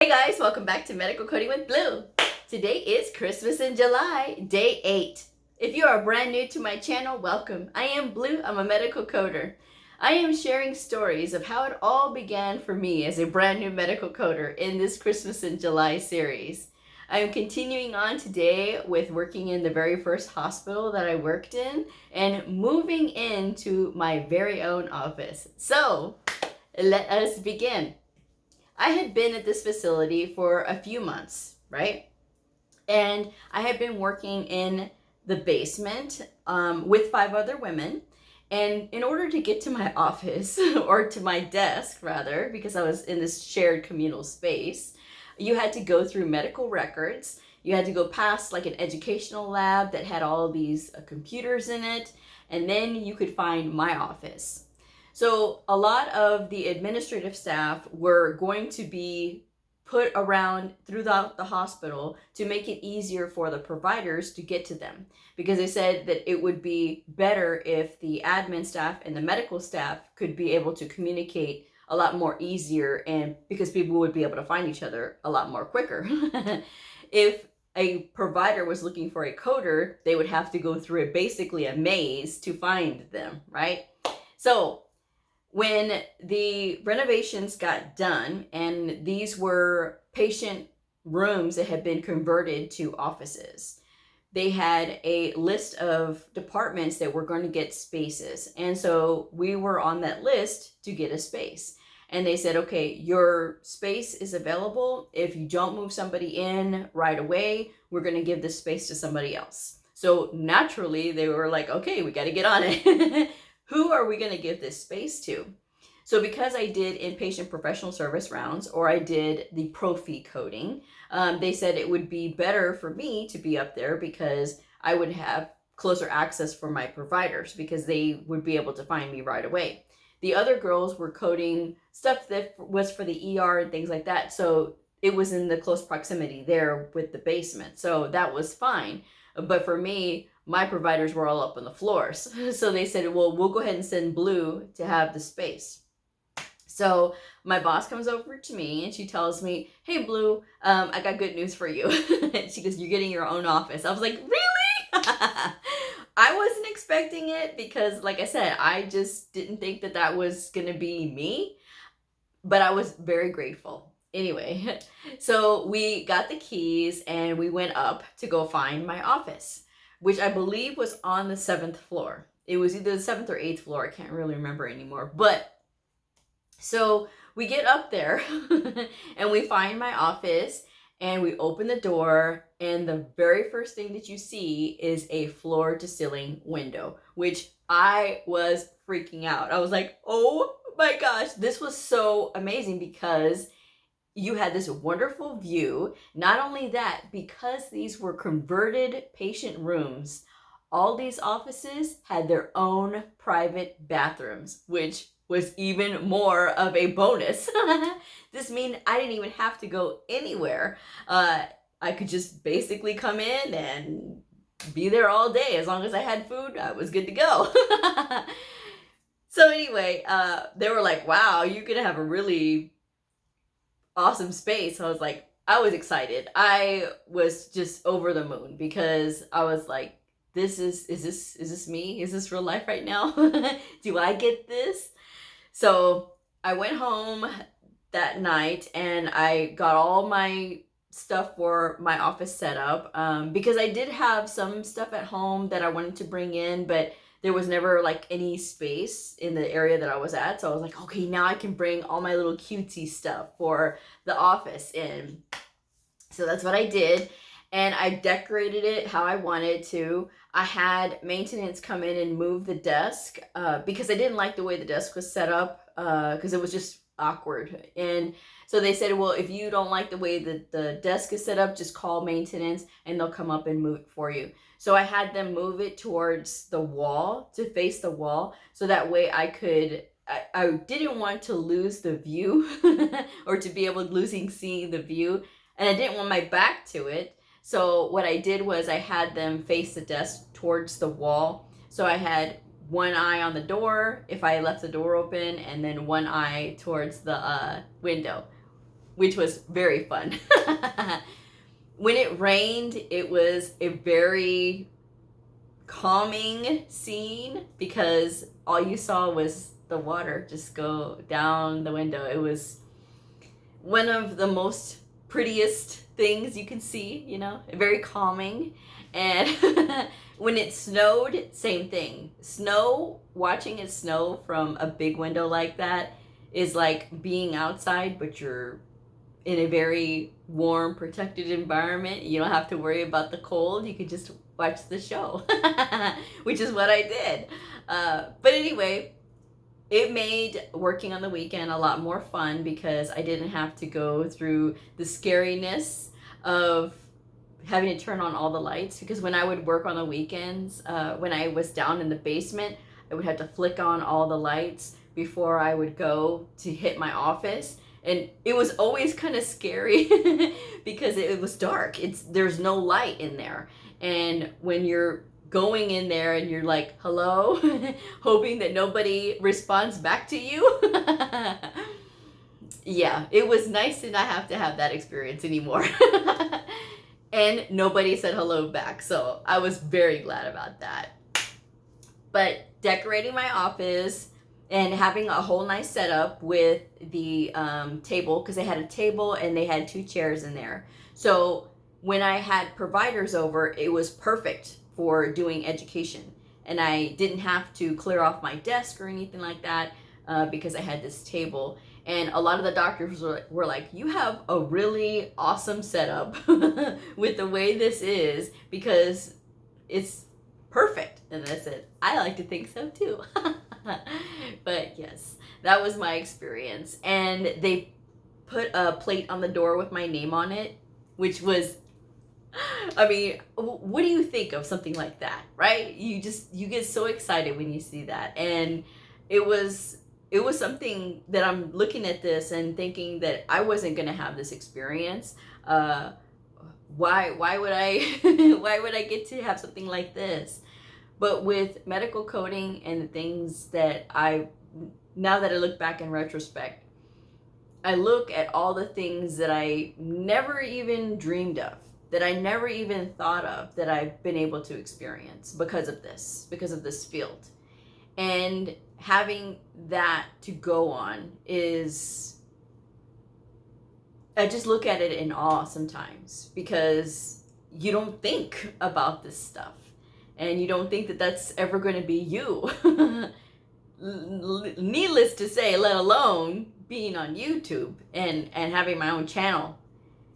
Hey guys, welcome back to Medical Coding with Blue. Today is Christmas in July, day 8. If you are brand new to my channel, welcome. I am Blue, I'm a medical coder. I am sharing stories of how it all began for me as a brand new medical coder in this Christmas in July series. I am continuing on today with working in the very first hospital that I worked in and moving into my very own office. So, let us begin. I had been at this facility for a few months, right? And I had been working in the basement with 5 other women. And in order to get to my office, or to my desk rather, because I was in this shared communal space, you had to go through medical records. You had to go past like an educational lab that had all of these computers in it. And then you could find my office. So a lot of the administrative staff were going to be put around throughout the hospital to make it easier for the providers to get to them, because they said that it would be better if the admin staff and the medical staff could be able to communicate a lot more easier, and because people would be able to find each other a lot more quicker. If a provider was looking for a coder, they would have to go through basically a maze to find them, right? So when the renovations got done, and these were patient rooms that had been converted to offices, they had a list of departments that were going to get spaces. And so we were on that list to get a space. And they said, okay, your space is available. If you don't move somebody in right away, we're going to give this space to somebody else. So naturally, they were like, okay, we got to get on it. Who are we going to give this space to? So because I did inpatient professional service rounds, or I did the pro-fee coding, they said it would be better for me to be up there because I would have closer access for my providers, because they would be able to find me right away. The other girls were coding stuff that was for the ER and things like that. So it was in the close proximity there with the basement. So that was fine. But for me, my providers were all up on the floors. So they said, well, we'll go ahead and send Blue to have the space. So my boss comes over to me and she tells me, hey, Blue, I got good news for you. She goes, you're getting your own office. I was like, really? I wasn't expecting it because, like I said, I just didn't think that that was going to be me. But I was very grateful. Anyway, so we got the keys and we went up to go find my office, which I believe was on the 7th floor. It was either the 7th or 8th floor. I can't really remember anymore. But so we get up there and we find my office and we open the door, and the very first thing that you see is a floor to ceiling window, which I was freaking out. I was like, oh my gosh, this was so amazing because you had this wonderful view. Not only that, because these were converted patient rooms, all these offices had their own private bathrooms, which was even more of a bonus. This means I didn't even have to go anywhere. I could just basically come in and be there all day. As long as I had food, I was good to go. So anyway, they were like, wow, you're gonna have a really awesome space. I was like, I was excited. I was just over the moon because I was like, is this me? Is this real life right now? Do I get this? So I went home that night and I got all my stuff for my office set up, because I did have some stuff at home that I wanted to bring in, but there was never like any space in the area that I was at. So I was like, okay, now I can bring all my little cutesy stuff for the office in. So that's what I did. And I decorated it how I wanted to. I had maintenance come in and move the desk because I didn't like the way the desk was set up, because it was just awkward. And so they said, well, if you don't like the way that the desk is set up, just call maintenance and they'll come up and move it for you. So I had them move it towards the wall, to face the wall, so that way I didn't want to lose the view or to be able to seeing the view, and I didn't want my back to it. So what I did was I had them face the desk towards the wall. So I had one eye on the door if I left the door open, and then one eye towards the window. which was very fun. When it rained, it was a very calming scene because all you saw was the water just go down the window. It was one of the most prettiest things you can see, you know, very calming. And when it snowed, same thing. Snow, watching it snow from a big window like that is like being outside, but you're in a very warm, protected environment. You don't have to worry about the cold. You can just watch the show, which is what I did. But anyway, it made working on the weekend a lot more fun because I didn't have to go through the scariness of having to turn on all the lights. Because when I would work on the weekends, when I was down in the basement, I would have to flick on all the lights before I would go to hit my office. And it was always kind of scary because it was dark. There's no light in there. And when you're going in there and you're like, hello, hoping that nobody responds back to you. Yeah, it was nice to not have to have that experience anymore. And nobody said hello back. So I was very glad about that. But decorating my office and having a whole nice setup with the table, because they had a table and they had 2 chairs in there. So when I had providers over, it was perfect for doing education. And I didn't have to clear off my desk or anything like that because I had this table. And a lot of the doctors were like, you have a really awesome setup with the way this is because it's perfect. And I said, I like to think so too. But yes, that was my experience. And they put a plate on the door with my name on it, which was, I mean, what do you think of something like that, right? You get so excited when you see that. And it was something that I'm looking at this and thinking that I wasn't going to have this experience. Why would I why would I get to have something like this? But with medical coding and the things that now that I look back in retrospect, I look at all the things that I never even dreamed of, that I never even thought of, that I've been able to experience because of this field. And having that to go on is, I just look at it in awe sometimes because you don't think about this stuff and you don't think that that's ever going to be you. Needless to say, let alone being on YouTube and having my own channel.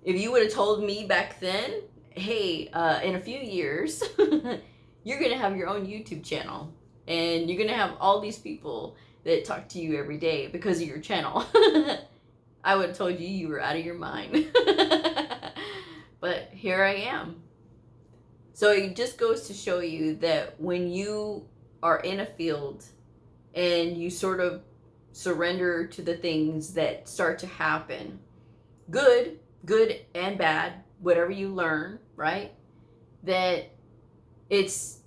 If you would have told me back then, hey, in a few years, you're going to have your own YouTube channel and you're going to have all these people that talk to you every day because of your channel, I would have told you were out of your mind. But here I am. So it just goes to show you that when you are in a field and you sort of surrender to the things that start to happen, good and bad, whatever you learn, right? That it's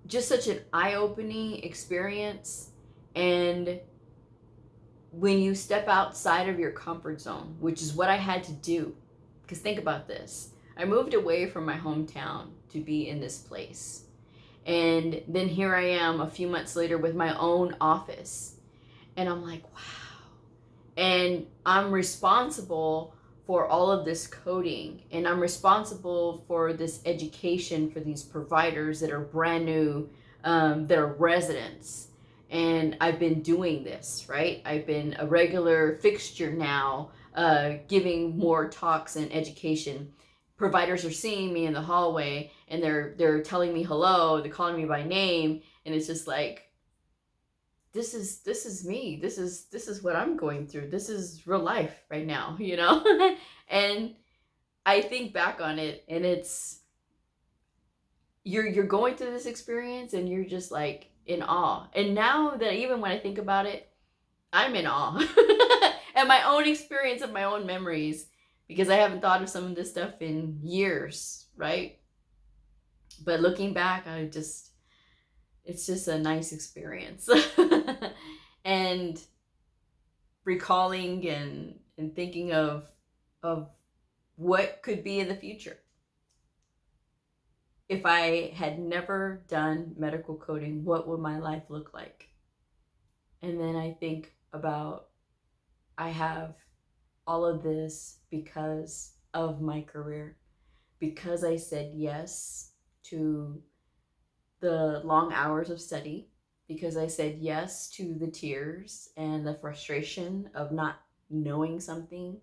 just such an eye-opening experience. And when you step outside of your comfort zone, which is what I had to do, because think about this. I moved away from my hometown to be in this place. And then here I am a few months later with my own office. And I'm like, wow. And I'm responsible for all of this coding. And I'm responsible for this education for these providers that are brand new, that are residents. And I've been doing this, right? I've been a regular fixture now, giving more talks and education. Providers are seeing me in the hallway and they're telling me hello, they're calling me by name, and it's just like, this is me. This is what I'm going through. This is real life right now, you know? And I think back on it and it's, you're going through this experience and you're just like in awe. And now that even when I think about it, I'm in awe at my own experience of my own memories, because I haven't thought of some of this stuff in years, right? But looking back, it's just a nice experience. And recalling and and thinking of what could be in the future. If I had never done medical coding, what would my life look like? And then I think about, I have all of this because of my career, because I said yes to the long hours of study, because I said yes to the tears and the frustration of not knowing something,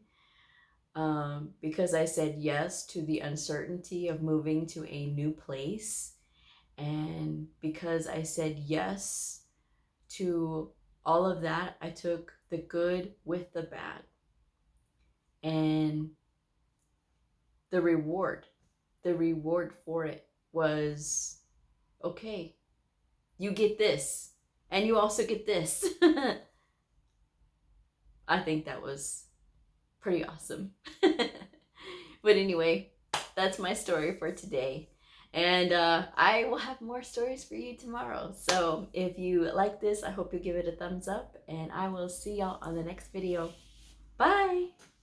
because I said yes to the uncertainty of moving to a new place, and because I said yes to all of that, I took the good with the bad. And the reward for it was, okay, you get this, and you also get this. I think that was pretty awesome. But anyway, that's my story for today. And I will have more stories for you tomorrow. So if you like this, I hope you give it a thumbs up, and I will see y'all on the next video. Bye!